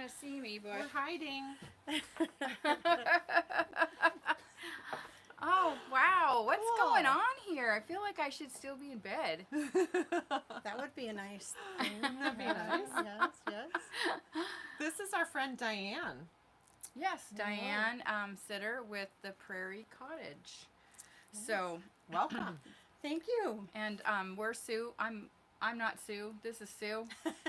to see me, but We're hiding. oh wow, what's Cool. going on here? I feel like I should still be in bed. That would be a nice thing. That'd be nice. Yes, yes. This is our friend Diane. Yes, Diane, sitter with the Prairie Cottage. Yes. So Welcome. Thank you. and we're Sue. I'm not Sue. This is Sue,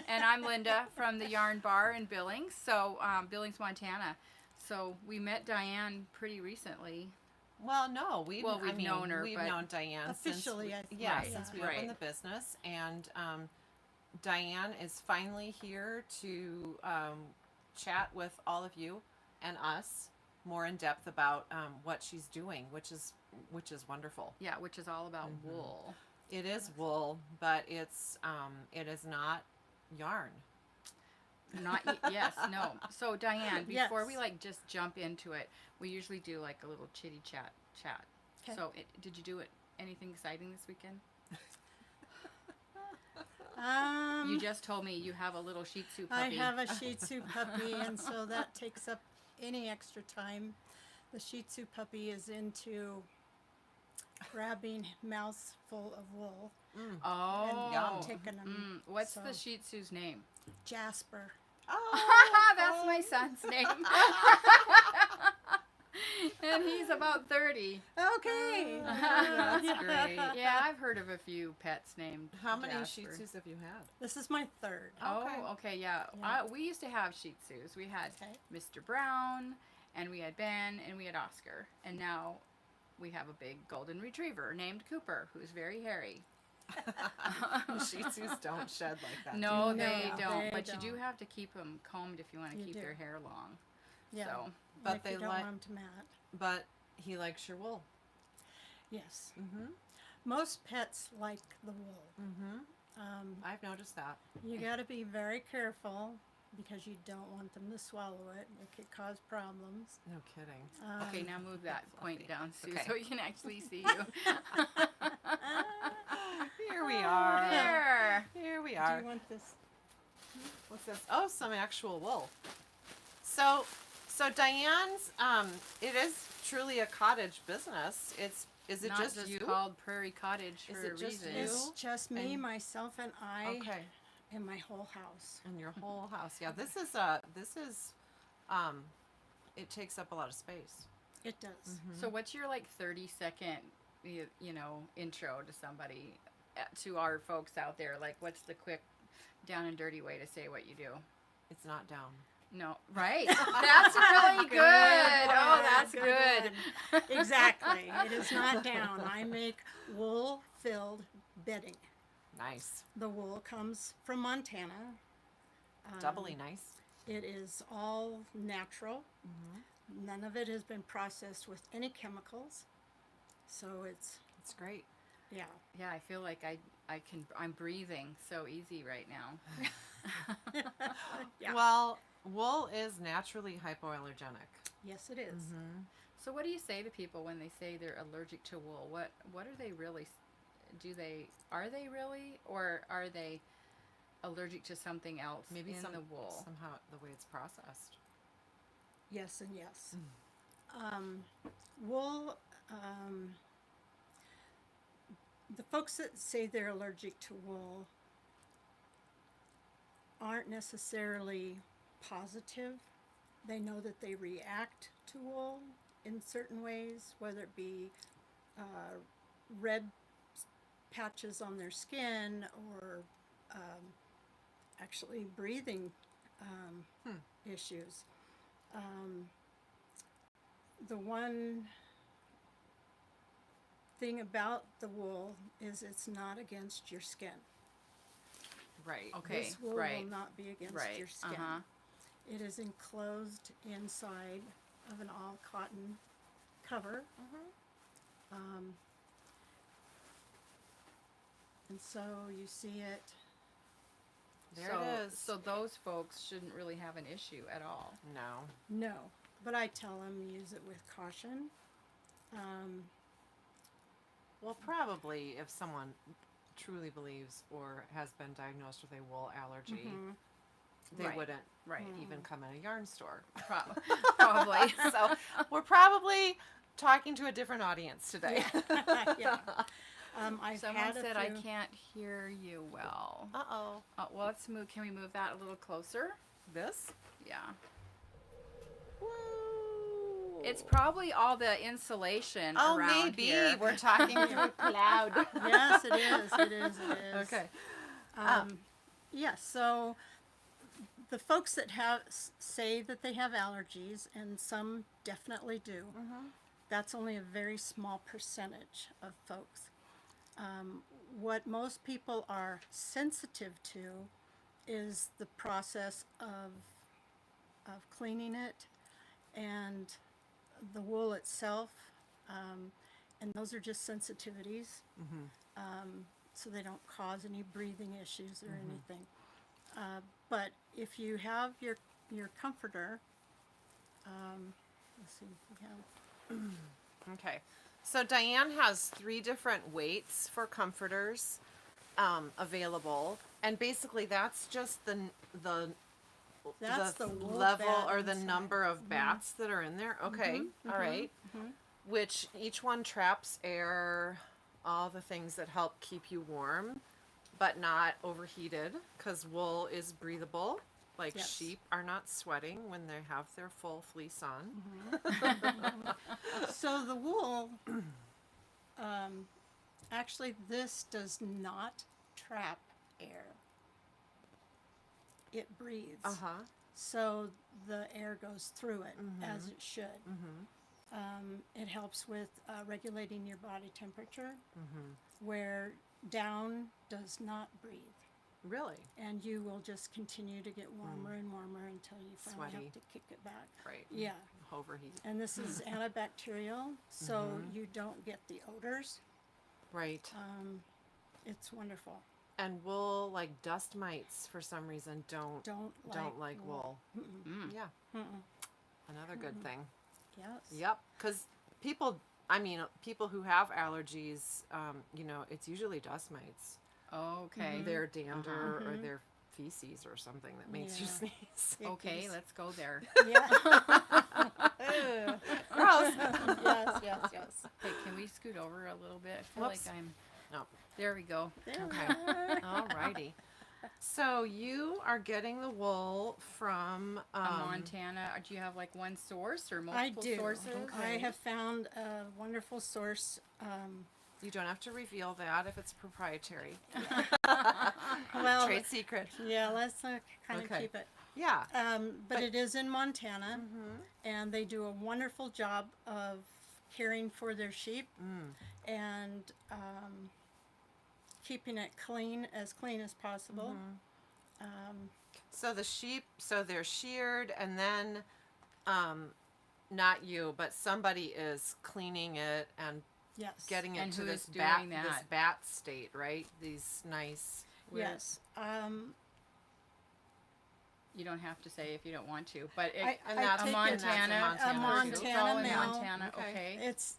and I'm Linda from the Yarn Bar in Billings. So Billings, Montana. So we met Diane pretty recently. Well, no, we've known her, We've but known Diane officially, since I think. yeah, Right, since we right. opened the business, and Diane is finally here to chat with all of you and us more in depth about what she's doing, which is wonderful. Yeah, which is all about Mhm. wool. It is wool, but it is not yarn. Yes, no. So Diane, Yes. before we just jump into it, we usually do like a little chitty chat. Okay. So did you do anything exciting this weekend? You just told me you have a little Shih Tzu I puppy. have a Shih Tzu puppy, and so that takes up any extra time. The Shih Tzu puppy is into grabbing mouthful of wool Oh, and taking them. what's so- the Shih Tzu's name? Jasper. Oh, That's my son's name. And he's about 30. Okay. That's great. Yeah, I've heard of a few pets named How many Shih Jasper. Tzus have you had? This is my third. Okay. Oh, okay, yeah. Yeah. We used to have Shih Tzus. We had Okay. Mr. Brown, and we had Ben, and we had Oscar. And now we have a big golden retriever named Cooper, who's very hairy. Shih Tzus don't shed like that. No, do they don't. they But you do don't. have to keep them combed if you want to You keep do. their hair long. Yeah. So, But if they you don't like- want 'em to mat. But he likes your wool. Yes. Mm-hmm. Most pets like the wool. Mm-hmm. I've noticed that. You got to be very careful because you don't want them to swallow it. It could cause problems. No kidding. okay, now move that point down, Sue, Okay. so we can actually see you. Here we are. There. Here we Do are. you want this? What's this? Oh, some actual wool. So Diane's, it is truly a cottage business. Is it Not just you? called Prairie Cottage Is for it a just reason. you? It's just me, And- myself, and I, Okay. and my whole house. And your whole house. Yeah, this is it takes up a lot of space. It does. So what's your 30-second, intro to somebody, to our folks out there? Like, what's the quick, down and dirty way to say what you do? It's not down. No, right? That's really good. Oh, that's Good good. one. Exactly. It is not down. I make wool-filled bedding. Nice. The wool comes from Montana. Doubly nice. It is all natural. None of it has been processed with any chemicals. So it's, It's great. yeah. Yeah, I feel like I'm breathing so easy right now. Yeah. Well, wool is naturally hypoallergenic. Yes, it is. So what do you say to people when they say they're allergic to wool? What are they really? Are they really, or are they allergic to something else Maybe in the wool? somehow the way it's processed. Yes and yes. Wool, the folks that say they're allergic to wool aren't necessarily positive. They know that they react to wool in certain ways, whether it be red patches on their skin or actually breathing issues. The one thing about the wool is it's not against your skin. Right. Okay, This wool right. will not be against Right. your skin. Uh-huh. It is enclosed inside of an all cotton cover. And so you see it. There it is. So those folks shouldn't really have an issue at all. No. No, but I tell them use it with caution. Well, probably if someone truly believes or has been diagnosed with a wool allergy, they Right. wouldn't Right. even come in a yarn store. Probably. So we're probably talking to a different audience today. Yeah. I've Someone had a said few. I can't hear you well. Uh-oh. Well, let's move. Can we move that a little closer? This? Yeah. Whoa. It's probably all the insulation around maybe here. we're talking through a cloud. Yes, it is. It is. It is. Okay. Yeah. So the folks that say that they have allergies, and some definitely do. That's only a very small percentage of folks. What most people are sensitive to is the process of cleaning it and the wool itself, and those are just sensitivities, so they don't cause any breathing issues or anything. But if you have your comforter, let's see, we have Okay. So Diane has 3 different weights for comforters available, and basically that's just that's the the wool level bat or the inside. number of bats that are in there. Okay. All right. Which each one traps air, all the things that help keep you warm, but not overheated, because wool is breathable. Like Yes. sheep are not sweating when they have their full fleece on. So the wool, actually, this does not trap air. It breathes. Uh-huh. So the air goes through it as it should. It helps with regulating your body temperature, where down does not breathe. Really? And you will just continue to get warmer and warmer until you finally Sweaty. have to kick it back. Right. Yeah. Overheat. And this is antibacterial, so you don't get the odors. Right. It's wonderful. And wool, like dust mites, for some reason, don't like wool. Yeah. Another good thing. Yes. Yep. Because people who have allergies, it's usually dust mites. Okay. Their dander or their feces or something that makes you Yeah. sneeze. Okay, Yes. let's go there. Yeah. Gross. Yes. Hey, can we scoot over a little bit? I feel Whoops. like I'm. No. There we go. Okay. Alrighty. So you are getting the wool from Montana. Do you have like one source or multiple I do. sources? I have found a wonderful source. You don't have to reveal that if it's proprietary. Well, Trade secret. yeah, let's kind of Okay. keep it. Yeah. But it is in Montana, and they do a wonderful job of caring for their sheep and keeping it as clean as possible. So the sheep, they're sheared, and then, not you, but somebody is cleaning it and Yes. getting it And to who's this doing this that? bat state, right? These nice. Yes. You don't have to say if you don't want to, but it, And I that's take it- Montana. a Montana It's all in male. Montana. Okay. Okay. It's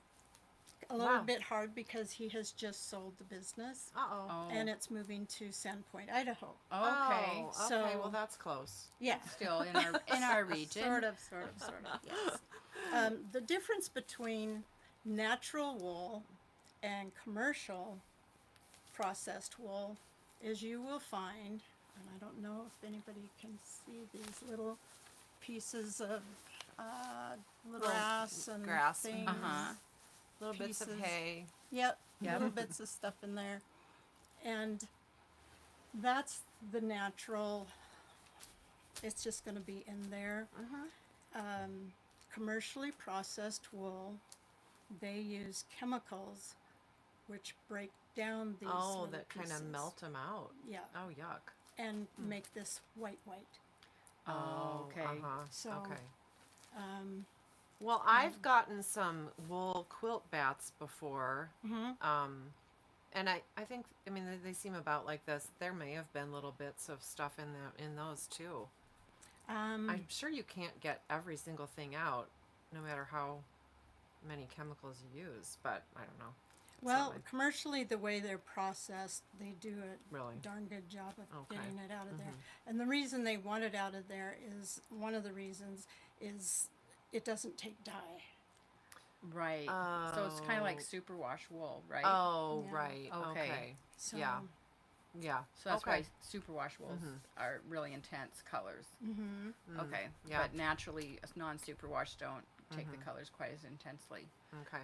a little Wow. bit hard because he has just sold the business, Uh-oh. Oh. and it's moving to Sandpoint, Idaho. Okay. Oh, okay, So- well that's close. Yeah. Still in our region. Sort of. Yes. The difference between natural wool and commercial processed wool is you will find, and I don't know if anybody can see these little pieces of grass and grass, things. Uh-huh. Little bits of Pieces. hay. Yep, Yep. little bits of stuff in there. And that's the natural, it's just going to be in there. Commercially processed wool, they use chemicals which break down these Oh, little that kind of pieces. melt them out. Yeah, Oh, yuck. and make this white. Oh, okay. Uh-huh. So, okay. Um, Well, I've gotten some wool quilt bats before. And I think, they seem about like this. There may have been little bits of stuff in those too. I'm sure you can't get every single thing out, no matter how many chemicals you use, but I don't know. Well, something. commercially, the way they're processed, they do a Really? darn good job of Okay. getting it out of there. And the reason they want it out of there is one of the reasons is it doesn't take dye. Right. So it's kind of like Oh. superwash wool, right? Oh, Yeah. right. Okay. Okay. So, Yeah. Yeah. So that's okay. why superwash wools are really intense colors. Mm-hmm. Okay. yeah. But naturally, non-superwash don't take the colors quite as intensely. Okay.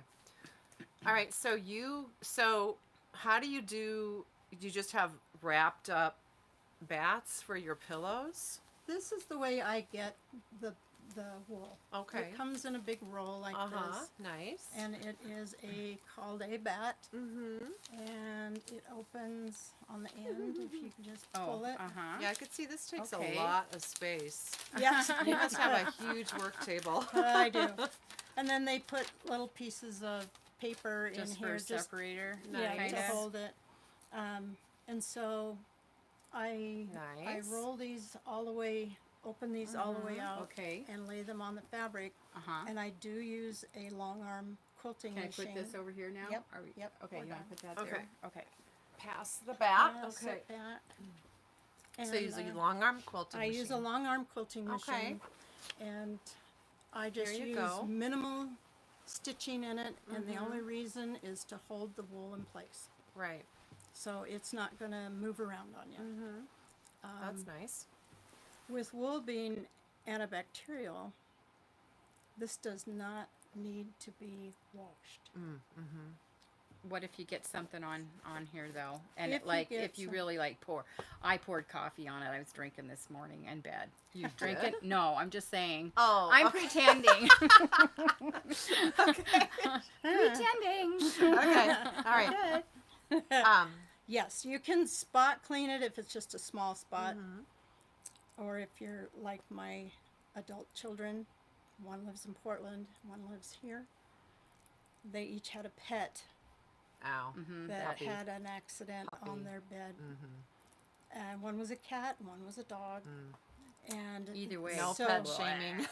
All right. So how do? Do you just have wrapped up bats for your pillows? This is the way I get the wool. Okay. It comes in a big roll like this. Nice. And it is called a bat, Mm-hmm. and it opens on the end if you can just pull it. Uh-huh. Yeah, I could see this takes Okay. a lot of space. Yes, You must have a huge work table. I do. And then they put little pieces of paper Just in for here, a separator. yeah, Nice. to hold it. And so I Nice. roll these all the way, open these all the way out, Okay. and lay them on the fabric. Uh-huh. And I do use a long arm quilting Can I machine. put this over here now? Yep, Are we, yep, Okay, we're you want done. to put that Okay. there? Okay. Pass the bat. Pass Okay. it back. So And, you use a long arm quilting I machine. use a long arm quilting Okay. machine, and I just There you use go. minimal stitching in it, and the Mm-hmm. only reason is to hold the wool in place, Right. so it's not going to move around on you. Mm-hmm. That's nice. With wool being antibacterial, this does not need to be washed. What if you get something on here though, and If it, you like get if you some- really like I poured coffee on it. I was drinking this morning in bed. You drink did? it? No, I'm just saying. Oh, I'm okay. pretending. Okay. Pretending. Okay. All right. Yes, you can spot clean it if it's just a small spot, Mm-hmm. or if you're like my adult children, one lives in Portland, one lives here. They each had a pet Ow. that Puppy. had an accident Puppy. on their bed. Mm-hmm. And one was a cat, and one was a dog. And Either way. No so, pet shaming.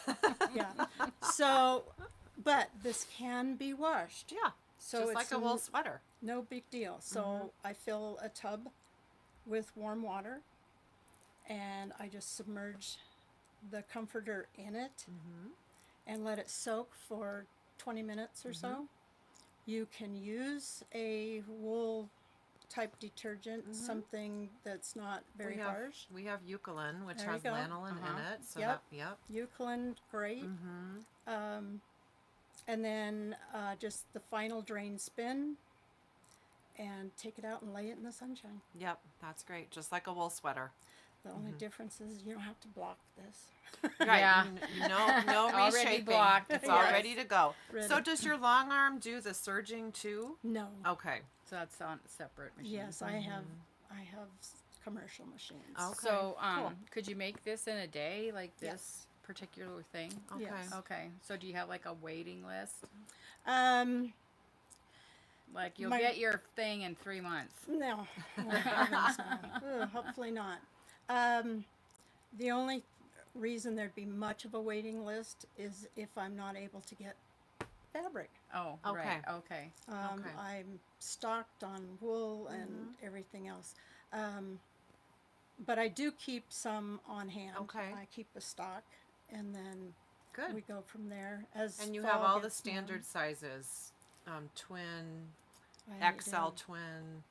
Yeah. So, but this can be washed. Yeah. So Just it's like a wool sweater. no big deal. So I fill a tub with warm water, and I just submerge the comforter in it and let it soak for 20 minutes or so. You can use a wool type detergent, something that's not very harsh. We have Eucalyptus, which There you has go. lanolin in it. So Yep. yep. Eucalyptus, great. And then just the final drain spin, and take it out and lay it in the sunshine. Yep. That's great. Just like a wool sweater. The only difference is you don't have to block this. Right. Yeah. No Already reshaping. blocked. It's all Yes. ready to go. Ready. So does your long arm do the surging too? No. Okay. So that's on a separate machine. Yes, I have commercial machines. Okay. So cool. could you make this in a day, like this particular thing? Okay. Yes. Okay. So do you have like a waiting list? Like you'll My- get your thing in 3 months. No. Oh, heavens, no. Ugh, hopefully not. The only reason there'd be much of a waiting list is if I'm not able to get fabric. Oh, Okay. right. Okay. Okay. I'm stocked on wool and everything else. But I do keep some on hand. Okay. I keep a stock, and then Good. we go from there. As And you fall have all the gets warm, standard sizes, twin, I XL do. twin,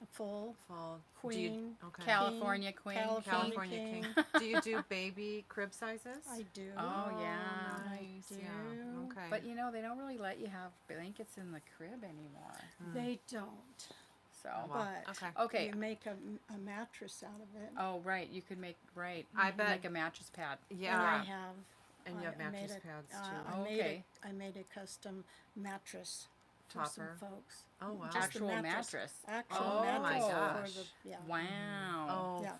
A full full. queen. Okay. California Queen. California King. King. Do you do baby crib sizes? I do. Oh, yeah. Nice. do. Yeah. Okay. But you know, they don't really let you have blankets in the crib anymore. They don't. So, Well, But okay. okay. you make a mattress out of it. Oh, right. You could make, right. I bet- Like a mattress pad. Yeah. And I have. And you have I made mattress a- pads I too. made Okay. I made a custom mattress for Topper. some folks. Oh wow. Just the Actual mattress. Actual Oh mattress my gosh. for the yeah. Wow. Oh, Yeah.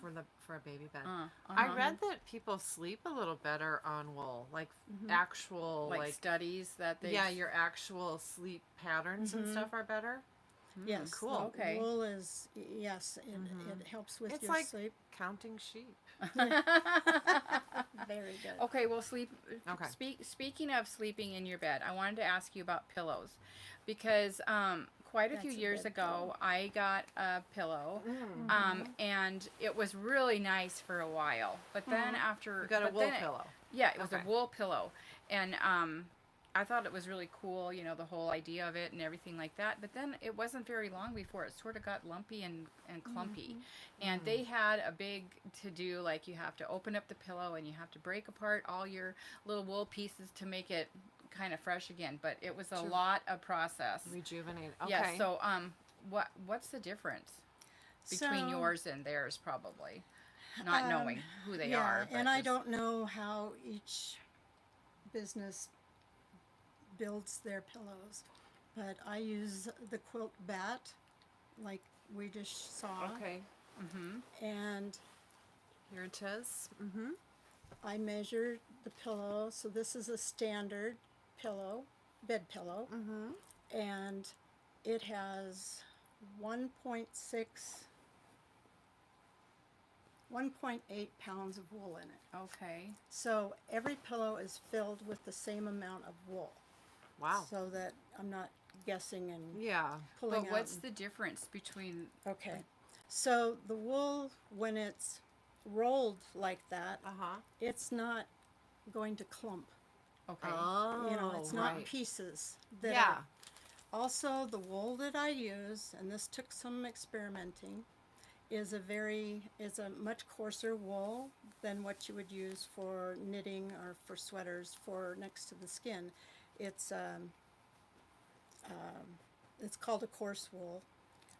for a baby bed. Uh-huh. I read that people sleep a little better on wool, like actual like studies that they. yeah, your actual sleep patterns and stuff are better. Yes, cool. the Okay. wool is yes, it helps with It's your like- sleep. Counting sheep. Very good. Okay, well, sleep. Okay. Speaking of sleeping in your bed, I wanted to ask you about pillows, because quite a few That's a years bed ago, pillow. I got a pillow, and it was really nice for a while. But then after, You got a but wool then pillow. yeah, it was Okay. a wool pillow, and I thought it was really cool, you know, the whole idea of it and everything like that. But then it wasn't very long before it sort of got lumpy and clumpy. And they had a big to do, like you have to open up the pillow and you have to break apart all your little wool pieces to make it kind of fresh again. But it was a To lot of process. Rejuvenate. Okay. Yeah. So what's the difference between So, yours and theirs? Probably not knowing who they yeah, are. But and I just- don't know how each business builds their pillows, but I use the quilt bat, like we just saw, Okay. and Here it is. Mm-hmm. I measured the pillow. So this is a standard pillow, bed pillow, and it has 1.6 1.8 pounds of wool in it. Okay. So every pillow is filled with the same amount of wool. Wow. So that I'm not guessing and Yeah. pulling But out. what's the difference between? Okay. So the wool, when it's rolled like that, Uh-huh. it's not going to clump. Okay. Oh, You know, it's not right. pieces. That Yeah. are- also, the wool that I use, and this took some experimenting, is a much coarser wool than what you would use for knitting or for sweaters for next to the skin. It's it's called a coarse wool,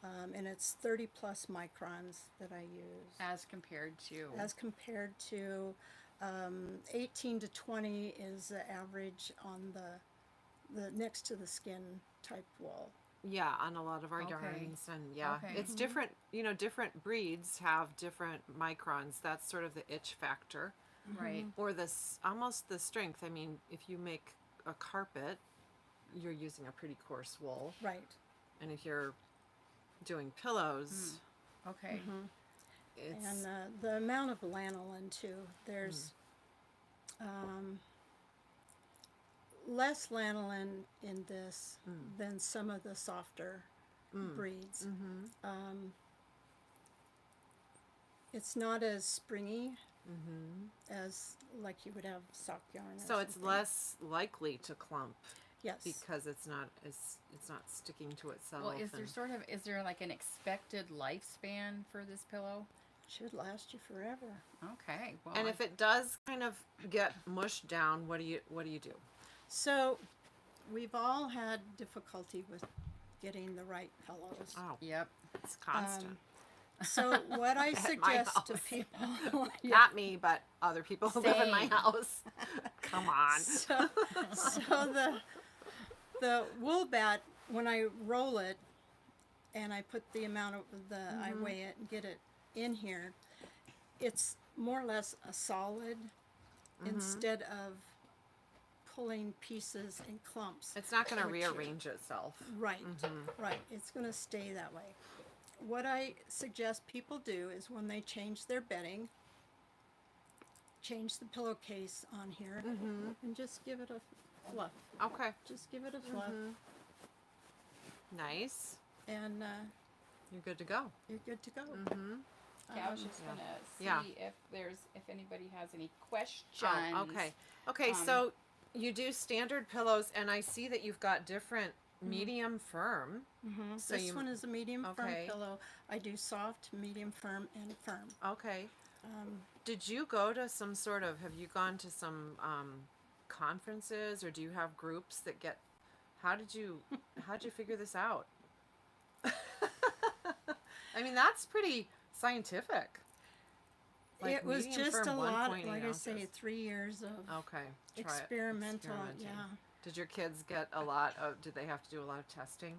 and it's 30 plus microns that I use, As compared to. as compared to 18 to 20 is the average on the next to the skin type wool. Yeah, on a lot of our Okay. yarns, and yeah, Okay. it's different. You know, different breeds have different microns. That's sort of the itch factor, Right. or this almost the strength. I mean, if you make a carpet, you're using a pretty coarse wool, Right. and if you're doing pillows, Okay. it's And the amount of lanolin too. There's less lanolin in this than some of the softer breeds. It's not as springy as like you would have sock yarn. Or so it's something. less likely to clump Yes. because it's not sticking to itself. Well, is there and- is there like an expected lifespan for this pillow? Should last you forever. Okay. Well. And if it does kind of get mushed down, what do you do? So we've all had difficulty with getting the right pillows. Oh, Yep. it's constant. So what I At my suggest to house. people, Not me, but other people who live in my Same. house. Come on. so the wool bat, when I roll it and I put the amount of I weigh it and get it in here, it's more or less a solid instead of pulling pieces in clumps. It's not going to Which are- rearrange itself. Right, right. It's going to stay that way. What I suggest people do is when they change their bedding, change the pillowcase on here and just give it a fluff. Okay. Just give it a fluff, Nice. and You're good to go. you're good to go. Yeah, I was just gonna see Yeah. if anybody has any questions. Oh, okay. Okay, so you do standard pillows, and I see that you've got different medium firm. So This one is a medium firm okay. pillow. I do soft, medium firm, and firm. Okay. Did you go to some sort of? Have you gone to some conferences, or do you have groups that get? How'd you figure this out? I mean, that's pretty scientific. Like it was medium just firm, a lot, 1.8 like I say, ounces. 3 years of Okay. experimental. experimenting. Yeah. Did your kids get a lot of? Did they have to do a lot of testing?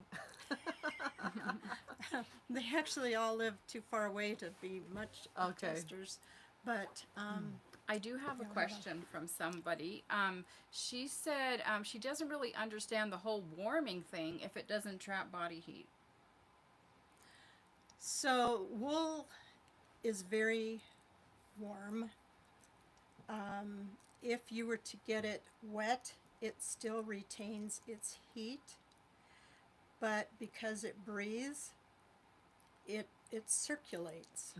They actually all live too far away to be much of Okay. testers, but I do have a Yeah, question from somebody. She said she doesn't really understand the whole warming thing if it doesn't trap body heat. so wool is very warm. If you were to get it wet, it still retains its heat. but because it breathes, it circulates.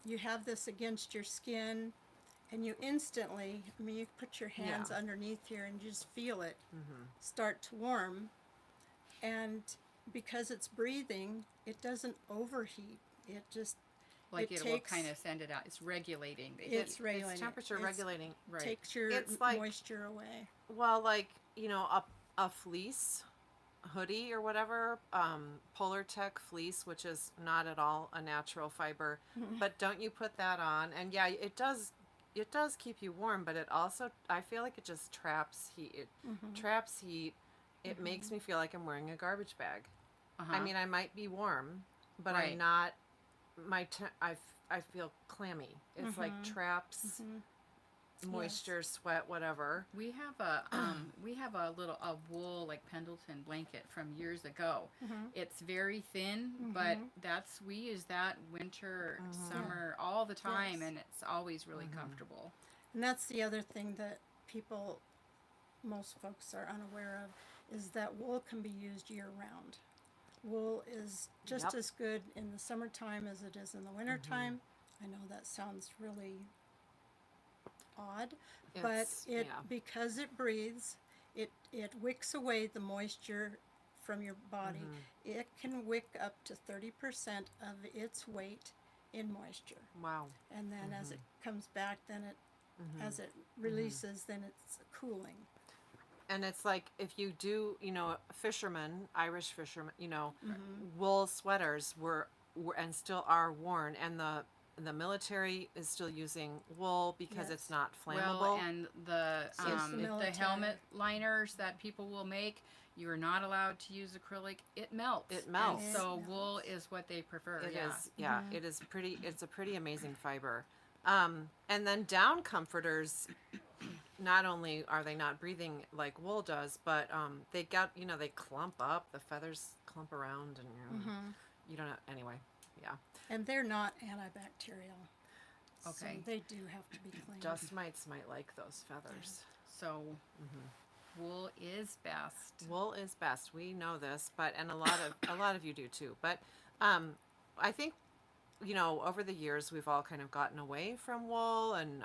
You have this against your skin, and you instantly, I mean, you put your hands Yeah. underneath here and you just feel it start to warm. And because it's breathing, it doesn't overheat. It just Like it it will takes kind of send it out. It's regulating. it's regulating. It's temperature It's- regulating. right. takes your It's like- moisture away. Well, like, you know, a fleece hoodie or whatever, Polar Tech fleece, which is not at all a natural fiber, but don't you put that on? And yeah, it does keep you warm, but it also, I feel like it just traps heat. It traps heat. It makes me feel like I'm wearing a garbage bag. Uh-huh. I mean, I might be warm, but Right. I'm not. I feel clammy. It's like traps moisture, sweat, whatever. We have a little wool like Pendleton blanket from years ago. It's very thin, but we use that winter, summer, all the time, Yes. and it's always really comfortable. And that's the other thing that most folks are unaware of, is that wool can be used year round. Wool is just Yep. as good in the summertime as it is in the wintertime. I know that sounds really odd, but because it breathes, it wicks away the moisture from your body. It can wick up to 30% of its weight in moisture. Wow. And then as it comes back, then it as it releases, then it's cooling. And it's like if you do, you know, fishermen, Irish fishermen, you know, wool sweaters were and still are worn, and the military is still using wool because it's Yes. not flammable. Well, and the the military. helmet liners that people will make, you are not allowed to use acrylic. It melts. It melts. And so It wool melts. is what they prefer. It yeah. is, yeah, it is pretty. It's a pretty amazing fiber. And then down comforters. Not only are they not breathing like wool does, but they got, you know, they clump up. The feathers clump around, and you don't know. Anyway, yeah. And they're not antibacterial. Okay. So they do have to be cleaned. Dust mites might like those feathers. So wool is best. Wool is best. We know this, but and a lot of you do too. But I think, you know, over the years we've all kind of gotten away from wool, and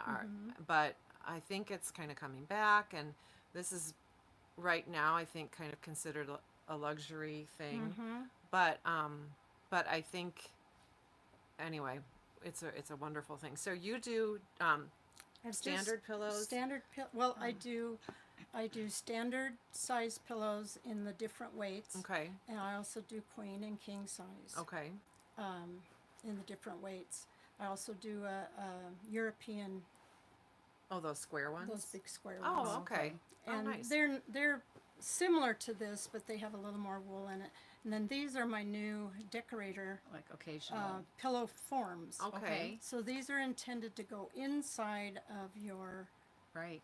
but I think it's kind of coming back, and this is right now I think kind of considered a luxury thing. But I think anyway, it's a wonderful thing. So you do I've standard pillows? Well, I do standard size pillows in the different weights. Okay. And I also do queen and king size. Okay. In the different weights. I also do a European, Oh, those square ones? those big square ones. Oh, okay. And oh, nice. they're similar to this, but they have a little more wool in it. And then these are my new decorator Like occasional. pillow forms. Okay. So these are intended to go inside of your Right.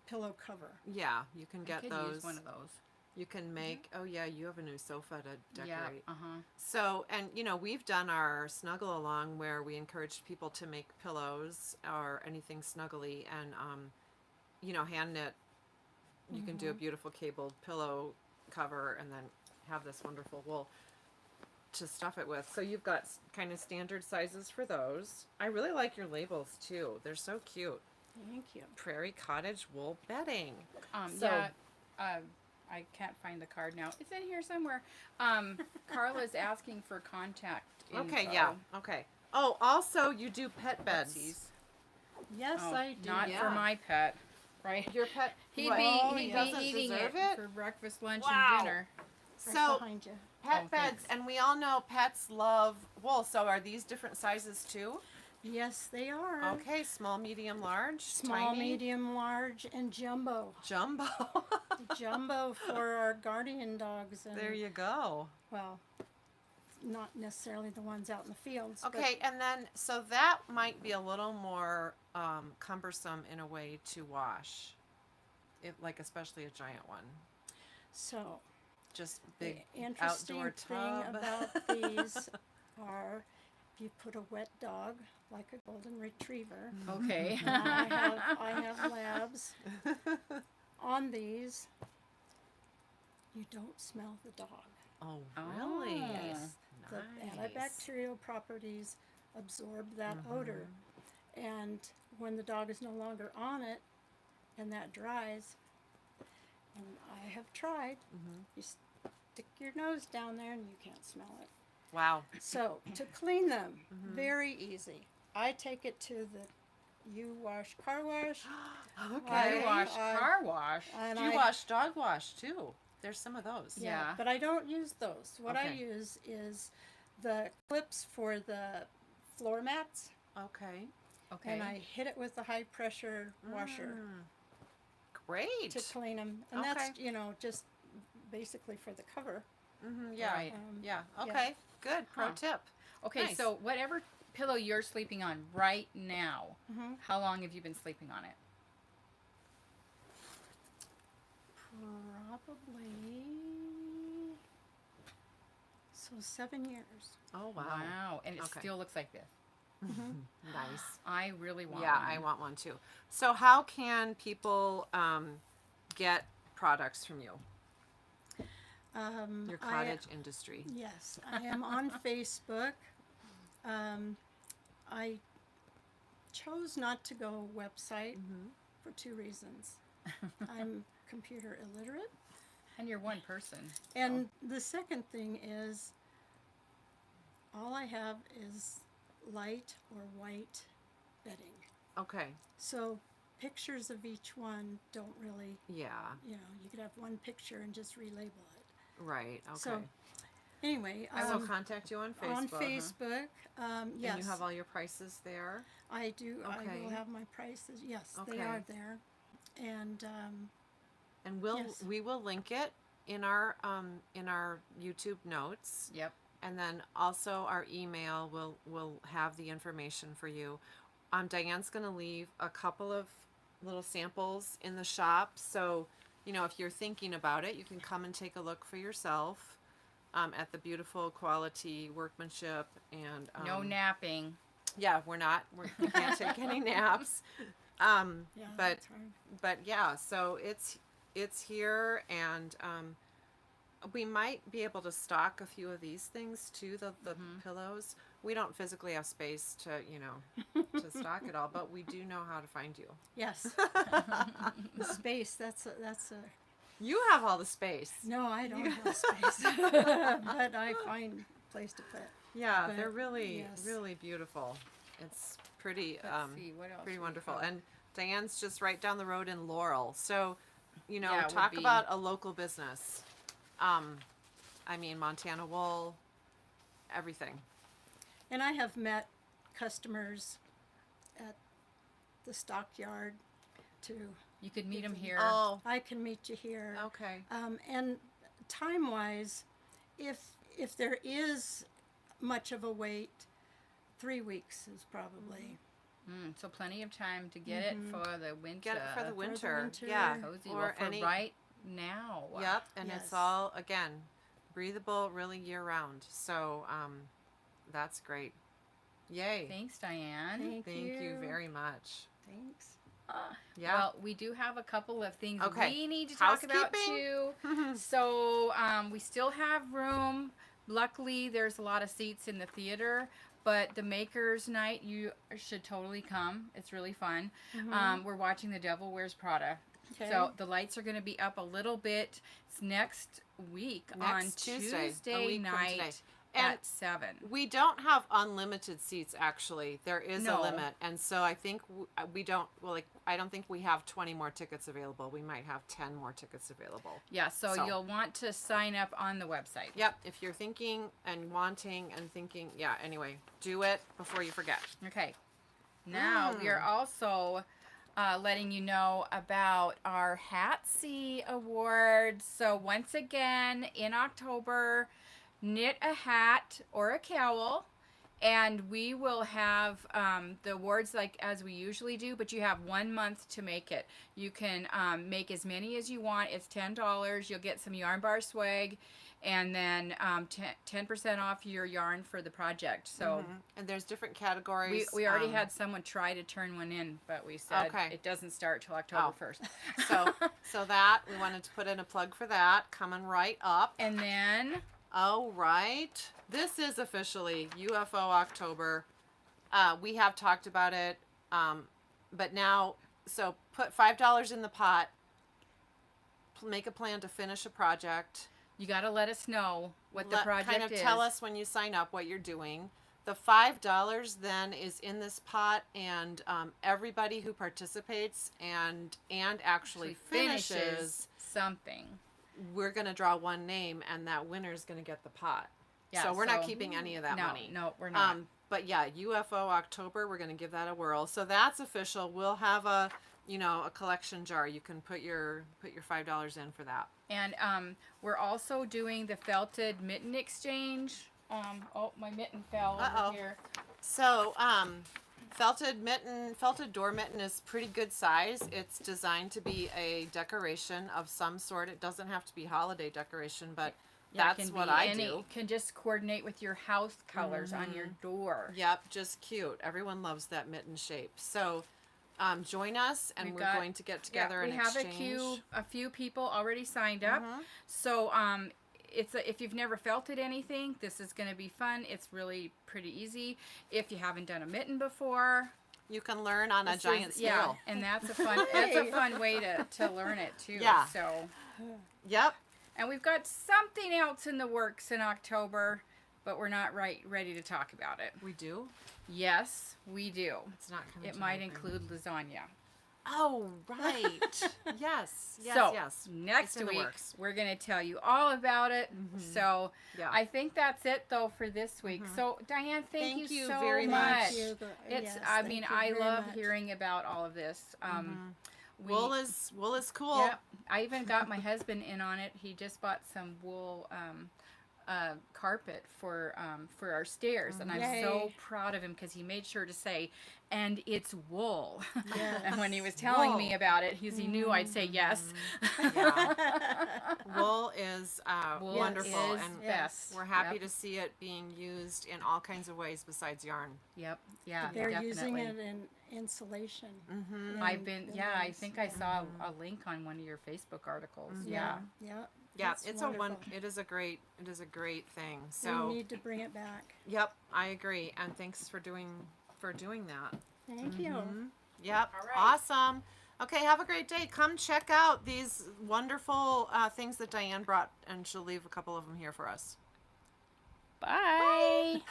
pillow cover. Yeah, you can I get could those. use one of those. You can make. Oh yeah, you have a new sofa to Yeah. decorate. Uh-huh. So, and you know, we've done our snuggle along where we encouraged people to make pillows or anything snuggly, and you know, hand knit. You can do a beautiful cabled pillow cover, and then have this wonderful wool to stuff it with. So you've got kind of standard sizes for those. I really like your labels too. They're so cute. Thank you. Prairie cottage wool bedding. So- Yeah. I can't find the card now. It's in here somewhere. Carla's asking for contact info. Okay, yeah. Okay. Oh, also you do pet beds. Betsys. Yes, Oh, I do. not Yeah. for my pet. Right. Your pet. He'd what? be He he'd doesn't be eating deserve it it? for breakfast, lunch, Wow. and dinner. Right So behind you. pet Oh, beds, thanks. and we all know pets love wool. So are these different sizes too? Yes, they are. Okay, small, medium, large, Small, tiny, medium, large, and jumbo. jumbo. Jumbo for our guardian dogs. And, There you go. well, not necessarily the ones out in the fields. but Okay, and then so that might be a little more cumbersome in a way to wash, if like especially a giant one. So Just the big interesting outdoor thing tub. about these are if you put a wet dog, like a golden retriever, Okay. I have labs on these. you don't smell the dog. Oh, Oh. really? Yes. The Nice. antibacterial properties absorb that odor. And when the dog is no longer on it and that dries, and I have tried, you stick your nose down there and you can't smell it. Wow. So to clean them, very easy. I take it to the U-Wash car wash. Okay. You wash, I- car wash. And Do you wash dog wash too? There's some of those. Yeah. But I don't use those. What I Okay. use is the clips for the floor mats, Okay. Okay. and I hit it with the high pressure washer Great. to clean them. And that's, just basically for the cover. Yeah. Right. Yeah. yeah. Okay. Good. Pro Huh. tip. Okay, Nice. so whatever pillow you're sleeping on right now, how long have you been sleeping on it? Probably 7 years. Oh wow. Wow, and it Okay. still looks like this. Nice. I really want Yeah, one. I want one too. So how can people get products from you? Your cottage industry. Yes, I am on Facebook. I chose not to go website for 2 reasons. I'm computer illiterate. And you're one person. And the second thing is, all I have is light or white bedding. Okay. So pictures of each one don't really, Yeah. you could have one picture and just relabel it. Right. Okay. So anyway, I will contact you on Facebook. on Facebook, yes, And you have all your prices there. I do. I Okay. will have my prices. Yes, they Okay. are there, and And Yes. we will link it in our YouTube notes. Yep. And then also our email will have the information for you. Diane's going to leave a couple of little samples in the shop. So, if you're thinking about it, you can come and take a look for yourself at the beautiful quality workmanship. And No napping. yeah, we can't take any naps. yeah, But that's hard. but yeah, so it's here, and we might be able to stock a few of these things too, the pillows. We don't physically have space to to stock it all, but we do know how to find you. Yes, the space. That's a. You have all the space. No, I don't have space, but I find a place to put. Yeah, But, they're really yes. really beautiful. It's pretty Let's see, what else pretty do we wonderful. have? And Diane's just right down the road in Laurel, so Yeah, it would talk be- about a local business. I mean, Montana wool, everything. And I have met customers at the stockyard too. You could meet them here. Oh, I can meet you here. okay. And time-wise, if there is much of a wait, 3 weeks is probably So plenty of time to get it for the winter. Get it for the winter. winter. Yeah. Cozy. Or Well, for any. right now. Yep. And Yes. it's all again breathable, really year round. So that's great. Yay. Thanks, Diane. Thank Thank you you very much. Thanks. Yeah. Well, we do have a couple of things Okay. we need to talk about Housekeeping. too. So we still have room. Luckily, there's a lot of seats in the theater. But the Makers Night, you should totally come. It's really fun. We're watching The Devil Wears Prada. Okay. So the lights are going to be up a little bit. It's next week on Next Tuesday, a Tuesday week from today. night And at 7. we don't have unlimited seats, actually. There is No. a limit. And so I think we don't, I don't think we have 20 more tickets available. We might have 10 more tickets available. Yeah, so So- you'll want to sign up on the website. Yep. If you're thinking and wanting and thinking, yeah, anyway, do it before you forget. Okay. Now we are also letting you know about our Hatsy Awards. So once again, in October, knit a hat or a cowl And we will have the awards like as we usually do, but you have 1 month to make it. You can make as many as you want. It's $10. You'll get some yarn bar swag, and then 10% off your yarn for the project. So And there's different categories. we already had someone try to turn one in, but we said Okay. it doesn't start till October 1st. So that we wanted to put in a plug for that coming right up. And then Oh, right. This is officially UFO October. We have talked about it, but now, so put $5 in the pot. Make a plan to finish a project. you got to let us know what the project kind of is. tell us when you sign up what you're doing. The $5 then is in this pot, and everybody who participates and actually finishes, something. we're going to draw one name, and that winner is going to get the pot. Yeah, so we're not keeping any of that money. No, we're not. But yeah, UFO October, we're going to give that a whirl. So that's official. We'll have a collection jar. You can put your $5 in for that. And we're also doing the felted mitten exchange. Oh, my mitten fell Uh-oh. over here. So, felted door mitten is pretty good size. It's designed to be a decoration of some sort. It doesn't have to be holiday decoration, but Yeah, it that's can what be I any, do. can just coordinate with your house colors on your door. Yep, just cute. Everyone loves that mitten shape. So, join us, and We've we're got- going to get together we and have exchange. a few people already signed up. So if you've never felted anything, this is going to be fun. It's really pretty easy. If you haven't done a mitten before, You can learn on a giant scale. yeah, and that's a fun way to learn it too. Yeah. So, Yep. and we've got something else in the works in October, but we're not ready to talk about it. We do. Yes, we do. It's not coming. It to might my brain. include lasagna. Oh, right. yes. Yes. So yes. next It's in the week works. we're going to tell you all about it. So Yeah. I think that's it though for this week. So Diane, thank you so very much. much. Thank you. It's Yes, I thank mean you I very love much. hearing about all of this. Wool is cool. Yep. I even got my husband in on it. He just bought some wool carpet for our stairs, and I'm so Yay. proud of him because he made sure to say, "And it's wool." Yes. And when he was telling me Wool. about it, he knew I'd say yes. Wool is Wool wonderful, is and best. we're happy Yep. to see it being used in all kinds of ways besides yarn. Yep. Yeah. They're definitely. using it in insulation. I've in been. the Yeah. I rooms. think I saw a link on one of your Facebook articles. Yeah. Yeah. Yeah, it's wonderful. it is a great thing. So We need to bring it back. yep, I agree, and thanks for doing that. Thank you. Yep, All right. awesome. Okay, have a great day. Come check out these wonderful things that Diane brought, and she'll leave a couple of them here for us. Bye.